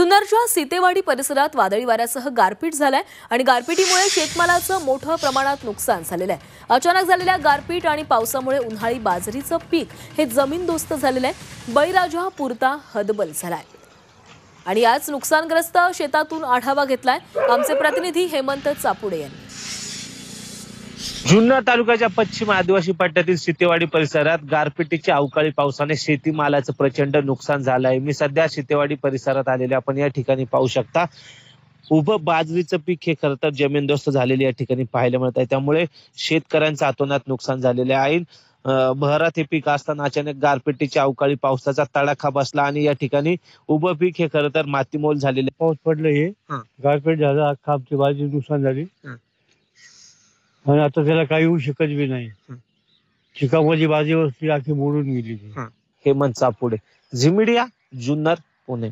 जुन्नरच्या सीतेवाडी परिसरात वादळी वाऱ्यासह गारपीट झालाय आणि गारपिटीमुळे शेतमालाचं मोठ्या प्रमाणात नुकसान झालेलं आहे। अचानक झालेल्या गारपीट आणि पावसामुळे उन्हाळी बाजरीचं पीक हे जमीनदोस्त झालेलं आहे। बळीराजा पुरता हतबल झालाय आणि याच नुकसानग्रस्त शेतातून आढावा घेतलाय आमचे प्रतिनिधी हेमंत चापुडे यांनी। जुन्नर तालुक्याच्या पश्चिम आदिवासी पट्ट्यातील सीतेवाडी परिसरात गारपिटीच्या अवकाळी पावसाने शेतीमालाचं प्रचंड नुकसान झालं आहे। मी सध्या सीतेवाडी परिसरात आलेले आपण या ठिकाणी पाहू शकता। उभं बाजरीचं पीक हे खरं तर जमीनदोस्त झालेले या ठिकाणी पाहायला मिळत आहे। त्यामुळे शेतकऱ्यांचं अतोनात नुकसान झालेले आहे। बहरात हे पीक असताना अचानक गारपिटीच्या अवकाळी पावसाचा तडाखा बसला आणि या ठिकाणी उभं पीक हे खरं तर मातीमोल झालेले। पाऊस पडलं हे गारपीट झालं, अख्खा आमची भाजी नुकसान झाली आणि आता त्याला काही होऊ शकत बी नाही। चिकामध्ये भाजी वस्ती आखी मोडून गेली। हेमंत चापुडे, झी मीडिया, जुन्नर, पुणे।